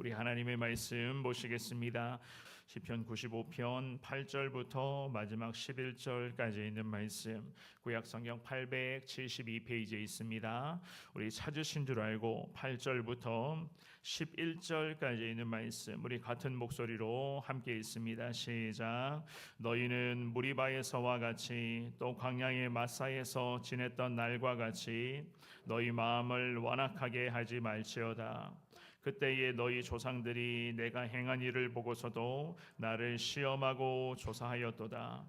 우리 하나님의 말씀 보시겠습니다. 시편 95편 8절부터 마지막 11절까지 있는 말씀, 구약 성경 872페이지에 있습니다. 우리 찾으신 줄 알고 8절부터 11절까지 있는 말씀 우리 같은 목소리로 함께 있습니다. 시작. 너희는 무리바에서와 같이 또 광야의 마사에서 지냈던 날과 같이 너희 마음을 완악하게 하지 말지어다. 그때에 너희 조상들이 내가 행한 일을 보고서도 나를 시험하고 조사하였도다.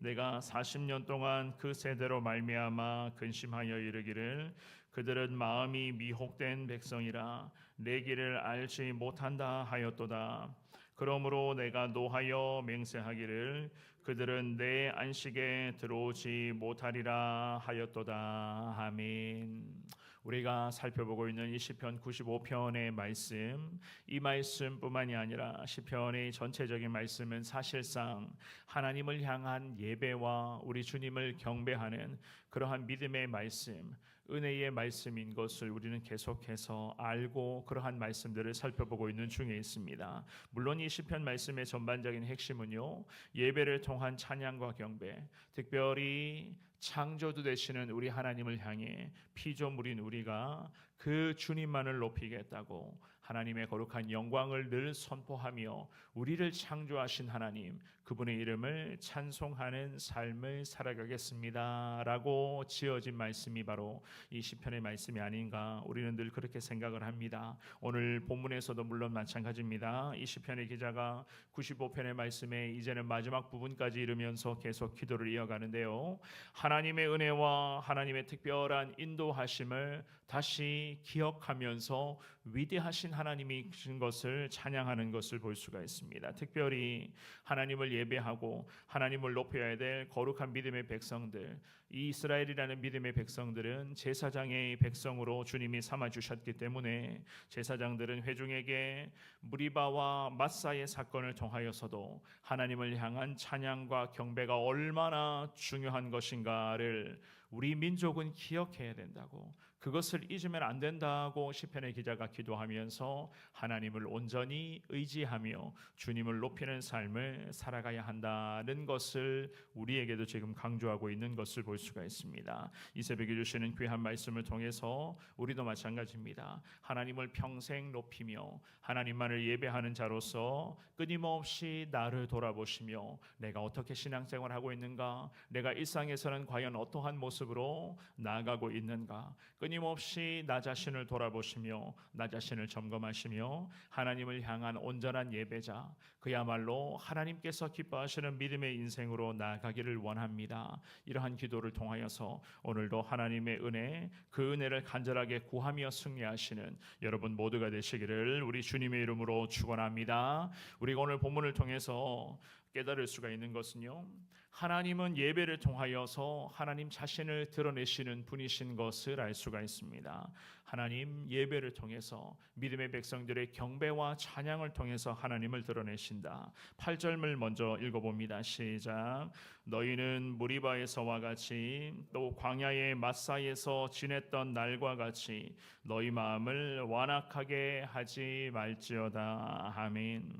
내가 40년 동안 그 세대로 말미암아 근심하여 이르기를 그들은 마음이 미혹된 백성이라 내 길을 알지 못한다 하였도다. 그러므로 내가 노하여 맹세하기를 그들은 내 안식에 들어오지 못하리라 하였도다. 아멘. 우리가 살펴보고 있는 이 시편 95편의 말씀, 이 말씀뿐만이 아니라 시편의 전체적인 말씀은 사실상 하나님을 향한 예배와 우리 주님을 경배하는 그러한 믿음의 말씀, 은혜의 말씀인 것을 우리는 계속해서 알고 그러한 말씀들을 살펴보고 있는 중에 있습니다. 물론 이 시편 말씀의 전반적인 핵심은요, 예배를 통한 찬양과 경배, 특별히 창조주 되시는 우리 하나님을 향해 피조물인 우리가 그 주님만을 높이겠다고 하나님의 거룩한 영광을 늘 선포하며 우리를 창조하신 하나님, 그분의 이름을 찬송하는 삶을 살아가겠습니다 라고 지어진 말씀이 바로 이 시편의 말씀이 아닌가, 우리는 늘 그렇게 생각을 합니다. 오늘 본문에서도 물론 마찬가지입니다. 이 시편의 기자가 95편의 말씀에 이제는 마지막 부분까지 이르면서 계속 기도를 이어가는데요, 하나님의 은혜와 하나님의 특별한 인도하심을 다시 기억하면서 위대하신 하나님이 주신 것을 찬양하는 것을 볼 수가 있습니다. 특별히 하나님을 예배하고 하나님을 높여야 될 거룩한 믿음의 백성들, 이 이스라엘이라는 믿음의 백성들은 제사장의 백성으로 주님이 삼아주셨기 때문에 제사장들은 회중에게 무리바와 마사의 사건을 통하여서도 하나님을 향한 찬양과 경배가 얼마나 중요한 것인가를 우리 민족은 기억해야 된다고, 그것을 잊으면 안 된다고 시편의 기자가 기도하면서 하나님을 온전히 의지하며 주님을 높이는 삶을 살아가야 한다는 것을 우리에게도 지금 강조하고 있는 것을 볼 수가 있습니다. 이 새벽에 주시는 귀한 말씀을 통해서 우리도 마찬가지입니다. 하나님을 평생 높이며 하나님만을 예배하는 자로서 끊임없이 나를 돌아보시며 내가 어떻게 신앙생활하고 있는가, 내가 일상에서는 과연 어떠한 모습으로 나아가고 있는가, 끊임없이 나 자신을 돌아보시며 나 자신을 점검하시며 하나님을 향한 온전한 예배자, 그야말로 하나님께서 기뻐하시는 믿음의 인생으로 나아가기를 원합니다. 이러한 기도를 통하여서 오늘도 하나님의 은혜, 그 은혜를 간절하게 구하며 승리하시는 여러분 모두가 되시기를 우리 주님의 이름으로 축원합니다. 우리가 오늘 본문을 통해서 깨달을 수가 있는 것은요, 하나님은 예배를 통하여서 하나님 자신을 드러내시는 분이신 것을 알 수가 있습니다. 하나님 예배를 통해서 믿음의 백성들의 경배와 찬양을 통해서 하나님을 드러내신다. 8절을 먼저 읽어봅니다. 시작. 너희는 무리바에서와 같이 또 광야의 마사에서 지냈던 날과 같이 너희 마음을 완악하게 하지 말지어다. 아멘.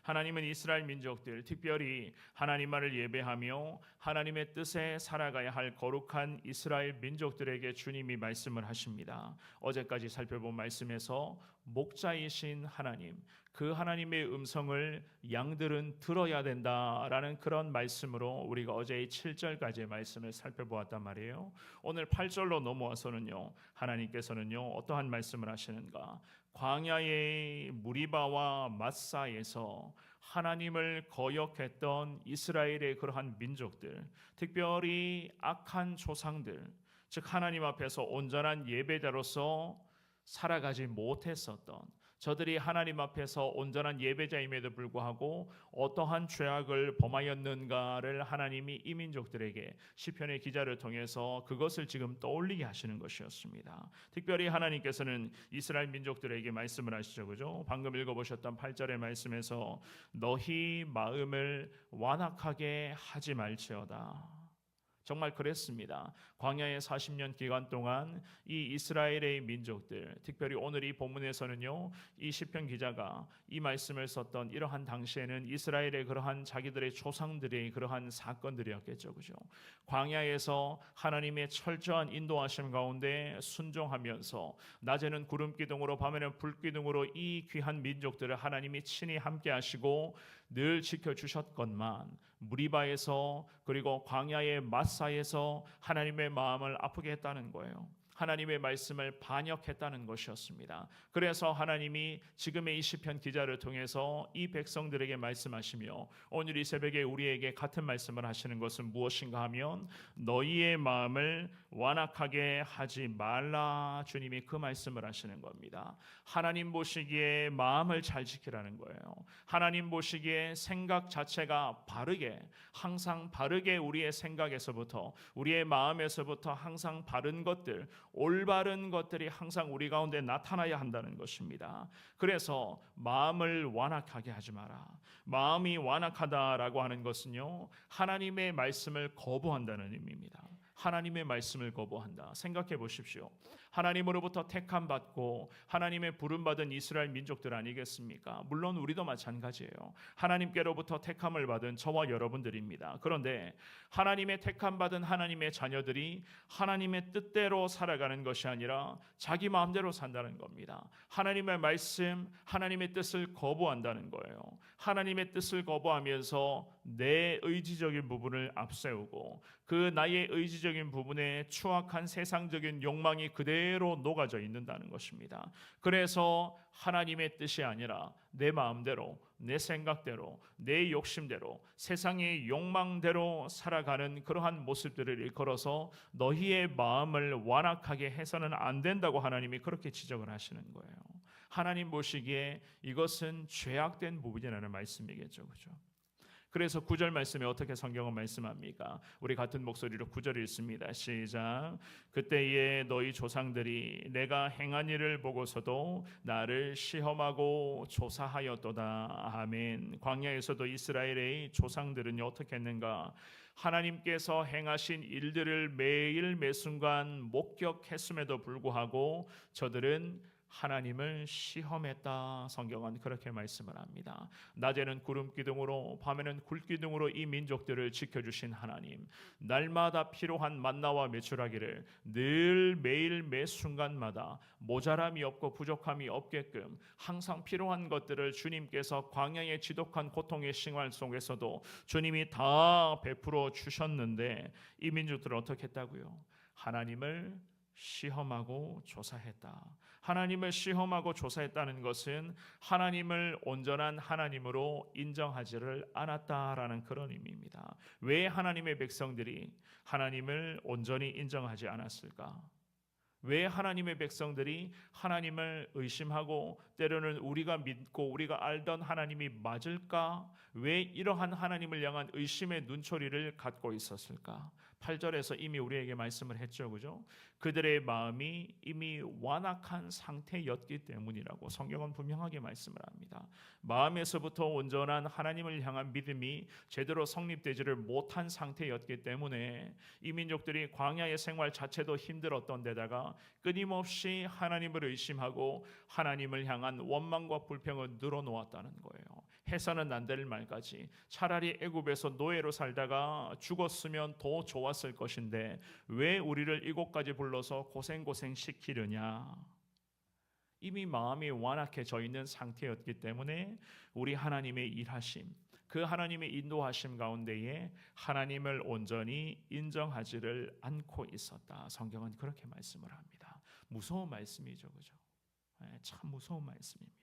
하나님은 이스라엘 민족들, 특별히 하나님만을 예배하며 하나님의 뜻에 살아가야 할 거룩한 이스라엘 민족들에게 주님이 말씀을 하십니다. 어제까지 살펴본 말씀에서 목자이신 하나님, 그 하나님의 음성을 양들은 들어야 된다라는 그런 말씀으로 우리가 어제의 7절까지의 말씀을 살펴보았단 말이에요. 오늘 8절로 넘어와서는요, 하나님께서는요 어떠한 말씀을 하시는가, 광야의 무리바와 마사에서 하나님을 거역했던 이스라엘의 그러한 민족들, 특별히 악한 조상들, 즉 하나님 앞에서 온전한 예배자로서 살아가지 못했었던, 저들이 하나님 앞에서 온전한 예배자임에도 불구하고 어떠한 죄악을 범하였는가를 하나님이 이 민족들에게 시편의 기자를 통해서 그것을 지금 떠올리게 하시는 것이었습니다. 특별히 하나님께서는 이스라엘 민족들에게 말씀을 하시죠, 그죠? 방금 읽어보셨던 8절의 말씀에서 너희 마음을 완악하게 하지 말지어다. 정말 그랬습니다. 광야의 40년 기간 동안 이 이스라엘의 민족들, 특별히 오늘 이 본문에서는요, 이 시편 기자가 이 말씀을 썼던 이러한 당시에는 이스라엘의 그러한 자기들의 조상들의 그러한 사건들이었겠죠, 그죠? 광야에서 하나님의 철저한 인도하심 가운데 순종하면서 낮에는 구름 기둥으로 밤에는 불 기둥으로 이 귀한 민족들을 하나님이 친히 함께하시고 늘 지켜주셨건만 무리바에서 그리고 광야의 마사에서 하나님의 마음을 아프게 했다는 거예요. 하나님의 말씀을 반역했다는 것이었습니다. 그래서 하나님이 지금의 이 시편 기자를 통해서 이 백성들에게 말씀하시며 오늘 이 새벽에 우리에게 같은 말씀을 하시는 것은 무엇인가 하면 너희의 마음을 완악하게 하지 말라. 주님이 그 말씀을 하시는 겁니다. 하나님 보시기에 마음을 잘 지키라는 거예요. 하나님 보시기에 생각 자체가 바르게, 항상 바르게 우리의 생각에서부터 우리의 마음에서부터 항상 바른 것들, 올바른 것들이 항상 우리 가운데 나타나야 한다는 것입니다. 그래서 마음을 완악하게 하지 마라. 마음이 완악하다라고 하는 것은요, 하나님의 말씀을 거부한다는 의미입니다. 하나님의 말씀을 거부한다. 생각해 보십시오. 하나님으로부터 택함 받고 하나님의 부름 받은 이스라엘 민족들 아니겠습니까? 물론 우리도 마찬가지예요. 하나님께로부터 택함을 받은 저와 여러분들입니다. 그런데 하나님의 택함 받은 하나님의 자녀들이 하나님의 뜻대로 살아가는 것이 아니라 자기 마음대로 산다는 겁니다. 하나님의 말씀, 하나님의 뜻을 거부한다는 거예요. 하나님의 뜻을 거부하면서 내 의지적인 부분을 앞세우고 그 나의 의지적인 부분에 추악한 세상적인 욕망이 그대로 녹아져 있는다는 것입니다. 그래서 하나님의 뜻이 아니라 내 마음대로, 내 생각대로, 내 욕심대로, 세상의 욕망대로 살아가는 그러한 모습들을 일컬어서 너희의 마음을 완악하게 해서는 안 된다고 하나님이 그렇게 지적을 하시는 거예요. 하나님 보시기에 이것은 죄악된 부분이라는 말씀이겠죠, 그렇죠? 그래서 9절 말씀에 어떻게 성경은 말씀합니까? 우리 같은 목소리로 9절 읽습니다. 시작. 그때에 너희 조상들이 내가 행한 일을 보고서도 나를 시험하고 조사하였도다. 아멘. 광야에서도 이스라엘의 조상들은 어떻게 했는가? 하나님께서 행하신 일들을 매일 매순간 목격했음에도 불구하고 저들은 하나님을 시험했다. 성경은 그렇게 말씀을 합니다. 낮에는 구름 기둥으로 밤에는 굴 기둥으로 이 민족들을 지켜주신 하나님, 날마다 필요한 만나와 메추라기를 늘 매일 매 순간마다 모자람이 없고 부족함이 없게끔 항상 필요한 것들을 주님께서 광야의 지독한 고통의 생활 속에서도 주님이 다 베풀어 주셨는데 이 민족들은 어떻게 했다고요? 하나님을 시험하고 조사했다. 하나님을 시험하고 조사했다는 것은 하나님을 온전한 하나님으로 인정하지를 않았다라는 그런 의미입니다. 왜 하나님의 백성들이 하나님을 온전히 인정하지 않았을까? 왜 하나님의 백성들이 하나님을 의심하고 때로는 우리가 믿고 우리가 알던 하나님이 맞을까? 왜 이러한 하나님을 향한 의심의 눈초리를 갖고 있었을까? 8절에서 이미 우리에게 말씀을 했죠, 그죠? 그들의 마음이 이미 완악한 상태였기 때문이라고 성경은 분명하게 말씀을 합니다. 마음에서부터 온전한 하나님을 향한 믿음이 제대로 성립되지를 못한 상태였기 때문에 이 민족들이 광야의 생활 자체도 힘들었던 데다가 끊임없이 하나님을 의심하고 하나님을 향한 원망과 불평을 늘어놓았다는 거예요. 해서는 안 될 말까지. 차라리 애굽에서 노예로 살다가 죽었으면 더 좋았을 것인데 왜 우리를 이곳까지 불러서 고생 시키려냐. 이미 마음이 완악해져 있는 상태였기 때문에 우리 하나님의 일하심, 그 하나님의 인도하심 가운데에 하나님을 온전히 인정하지를 않고 있었다. 성경은 그렇게 말씀을 합니다. 무서운 말씀이죠, 그죠? 참 무서운 말씀입니다.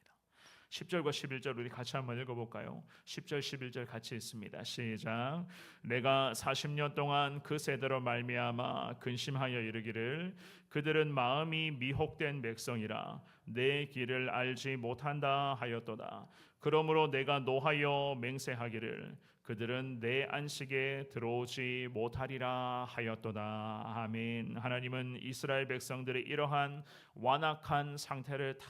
10절과 11절 우리 같이 한번 읽어볼까요? 10절 11절 같이 읽습니다. 시작. 내가 40년 동안 그 세대로 말미암아 근심하여 이르기를 그들은 마음이 미혹된 백성이라 내 길을 알지 못한다 하였도다. 그러므로 내가 노하여 맹세하기를 그들은 내 안식에 들어오지 못하리라 하였도다. 아멘. 하나님은 이스라엘 백성들의 이러한 완악한 상태를 다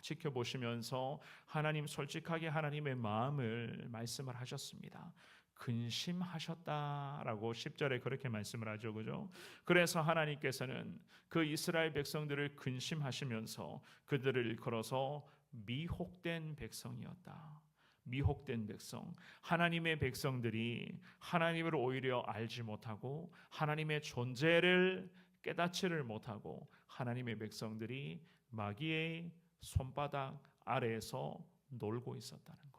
지켜보시면서 하나님 솔직하게 하나님의 마음을 말씀을 하셨습니다. 근심하셨다라고 10절에 그렇게 말씀을 하죠. 그죠? 그래서 하나님께서는 그 이스라엘 백성들을 근심하시면서 그들을 일컬어서 미혹된 백성이었다. 미혹된 백성. 하나님의 백성들이 하나님을 오히려 알지 못하고 하나님의 존재를 깨닫지를 못하고 하나님의 백성들이 마귀의 손바닥 아래에서 놀고 있었다는 거예요.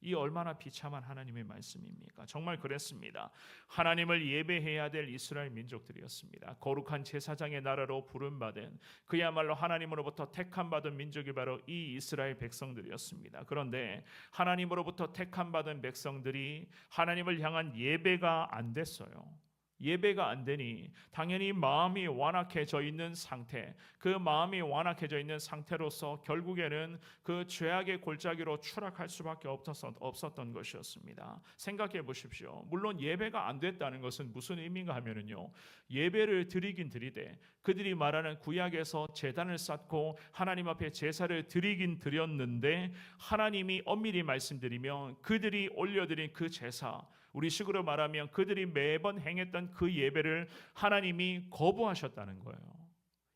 이 얼마나 비참한 하나님의 말씀입니까? 정말 그랬습니다. 하나님을 예배해야 될 이스라엘 민족들이었습니다. 거룩한 제사장의 나라로 부름받은 그야말로 하나님으로부터 택함받은 민족이 바로 이 이스라엘 백성들이었습니다. 그런데 하나님으로부터 택함받은 백성들이 하나님을 향한 예배가 안 됐어요. 예배가 안 되니 당연히 마음이 완악해져 있는 상태, 그 마음이 완악해져 있는 상태로서 결국에는 그 죄악의 골짜기로 추락할 수밖에 없었던 것이었습니다. 생각해 보십시오. 물론 예배가 안 됐다는 것은 무슨 의미인가 하면은요, 예배를 드리긴 드리되 그들이 말하는 구약에서 제단을 쌓고 하나님 앞에 제사를 드리긴 드렸는데 하나님이 엄밀히 말씀드리면 그들이 올려드린 그 제사, 우리식으로 말하면 그들이 매번 행했던 그 예배를 하나님이 거부하셨다는 거예요.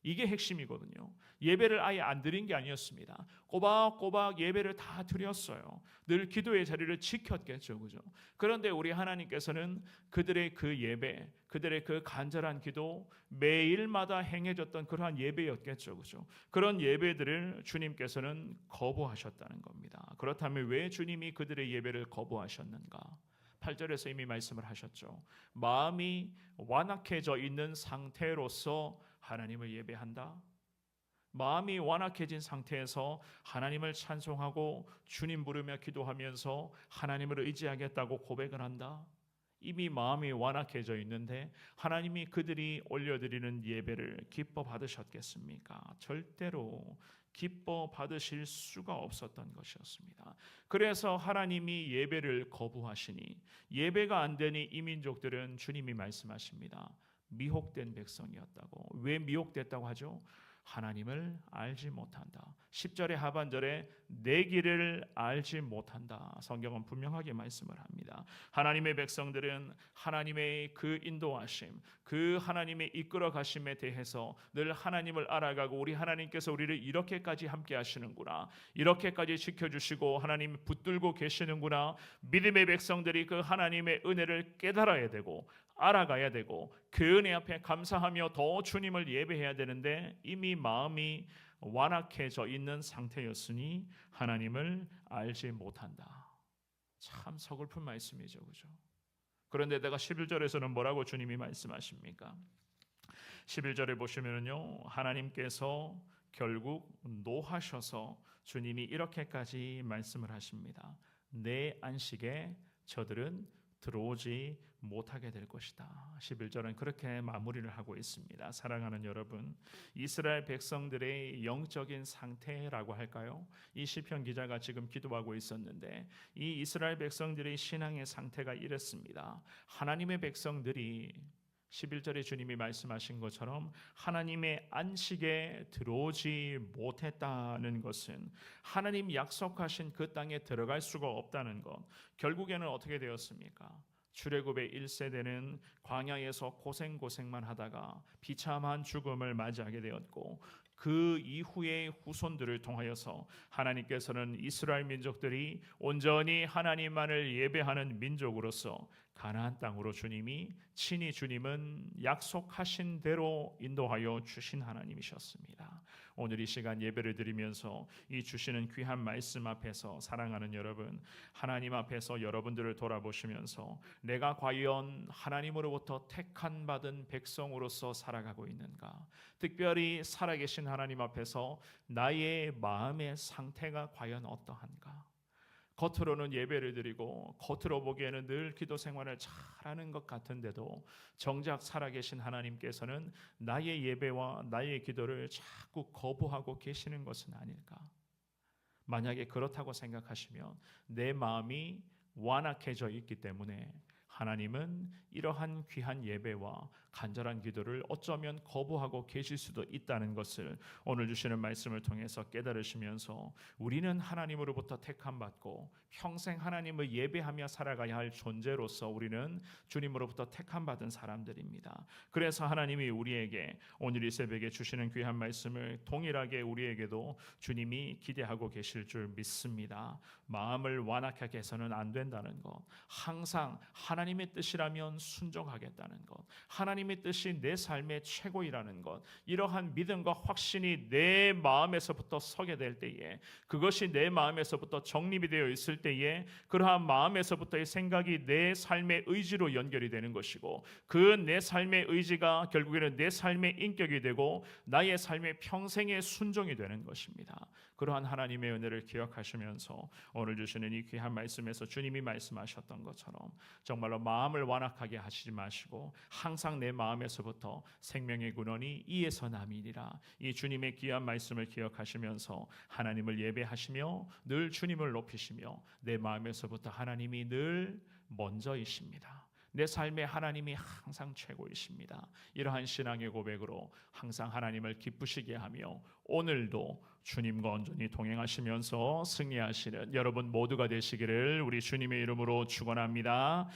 이게 핵심이거든요. 예배를 아예 안 드린 게 아니었습니다. 꼬박꼬박 예배를 다 드렸어요. 늘 기도의 자리를 지켰겠죠. 그죠? 그런데 우리 하나님께서는 그들의 그 예배, 그들의 그 간절한 기도, 매일마다 행해졌던 그러한 예배였겠죠. 그죠? 그런 예배들을 주님께서는 거부하셨다는 겁니다. 그렇다면 왜 주님이 그들의 예배를 거부하셨는가? 8절에서 이미 말씀을 하셨죠. 마음이 완악해져 있는 상태로서 하나님을 예배한다. 마음이 완악해진 상태에서 하나님을 찬송하고 주님 부르며 기도하면서 하나님을 의지하겠다고 고백을 한다. 이미 마음이 완악해져 있는데 하나님이 그들이 올려드리는 예배를 기뻐 받으셨겠습니까? 절대로 기뻐 받으실 수가 없었던 것이었습니다. 그래서 하나님이 예배를 거부하시니 예배가 안 되니 이 민족들은 주님이 말씀하십니다. 미혹된 백성이었다고. 왜 미혹됐다고 하죠? 하나님을 알지 못한다. 10절의 하반절에 내 길을 알지 못한다. 성경은 분명하게 말씀을 합니다. 하나님의 백성들은 하나님의 그 인도하심, 그 하나님의 이끌어 가심에 대해서 늘 하나님을 알아가고 우리 하나님께서 우리를 이렇게까지 함께 하시는구나, 이렇게까지 지켜주시고 하나님 붙들고 계시는구나, 믿음의 백성들이 그 하나님의 은혜를 깨달아야 되고 알아가야 되고 그 은혜 앞에 감사하며 더 주님을 예배해야 되는데 이미 마음이 완악해져 있는 상태였으니 하나님을 알지 못한다. 참 서글픈 말씀이죠. 그죠? 그런데 내가 11절에서는 뭐라고 주님이 말씀하십니까? 11절에 보시면요, 하나님께서 결국 노하셔서 주님이 이렇게까지 말씀을 하십니다. 내 안식에 저들은 들어오지 못하게 될 것이다. 11절은 그렇게 마무리를 하고 있습니다. 사랑하는 여러분, 이스라엘 백성들의 영적인 상태라고 할까요? 이 시편 기자가 지금 기도하고 있었는데 이 이스라엘 백성들의 신앙의 상태가 이랬습니다. 하나님의 백성들이 11절에 주님이 말씀하신 것처럼 하나님의 안식에 들어오지 못했다는 것은 하나님 약속하신 그 땅에 들어갈 수가 없다는 것. 결국에는 어떻게 되었습니까? 출애굽의 1세대는 광야에서 고생만 하다가 비참한 죽음을 맞이하게 되었고 그 이후의 후손들을 통하여서 하나님께서는 이스라엘 민족들이 온전히 하나님만을 예배하는 민족으로서 가나안 땅으로 주님이 친히 주님은 약속하신 대로 인도하여 주신 하나님이셨습니다. 오늘 이 시간 예배를 드리면서 이 주시는 귀한 말씀 앞에서 사랑하는 여러분, 하나님 앞에서 여러분들을 돌아보시면서 내가 과연 하나님으로부터 택한 받은 백성으로서 살아가고 있는가? 특별히 살아계신 하나님 앞에서 나의 마음의 상태가 과연 어떠한가? 겉으로는 예배를 드리고 겉으로 보기에는 늘 기도 생활을 잘하는 것 같은데도 정작 살아계신 하나님께서는 나의 예배와 나의 기도를 자꾸 거부하고 계시는 것은 아닐까? 만약에 그렇다고 생각하시면 내 마음이 완악해져 있기 때문에 하나님은 이러한 귀한 예배와 간절한 기도를 어쩌면 거부하고 계실 수도 있다는 것을 오늘 주시는 말씀을 통해서 깨달으시면서 우리는 하나님으로부터 택함받고 평생 하나님을 예배하며 살아가야 할 존재로서 우리는 주님으로부터 택함받은 사람들입니다. 그래서 하나님이 우리에게 오늘 이 새벽에 주시는 귀한 말씀을 동일하게 우리에게도 주님이 기대하고 계실 줄 믿습니다. 마음을 완악하게 해서는 안 된다는 것, 항상 하나님의 뜻이라면 순종하겠다는 것, 하나님의 뜻이 내 삶의 최고이라는 것, 이러한 믿음과 확신이 내 마음에서부터 서게 될 때에, 그것이 내 마음에서부터 정립이 되어 있을 때에 그러한 마음에서부터의 생각이 내 삶의 의지로 연결이 되는 것이고, 그 내 삶의 의지가 결국에는 내 삶의 인격이 되고 나의 삶의 평생의 순종이 되는 것입니다. 그러한 하나님의 은혜를 기억하시면서 오늘 주시는 이 귀한 말씀에서 주님이 말씀하셨던 것처럼 정말로 마음을 완악하게 하시지 마시고 항상 내 마음에서부터 생명의 근원이 이에서 남이니라, 이 주님의 귀한 말씀을 기억하시면서 하나님을 예배하시며 늘 주님을 높이시며 내 마음에서부터 하나님이 늘 먼저이십니다. 내 삶에 하나님이 항상 최고이십니다. 이러한 신앙의 고백으로 항상 하나님을 기쁘시게 하며 오늘도 주님과 온전히 동행하시면서 승리하시는 여러분 모두가 되시기를 우리 주님의 이름으로 축원합니다.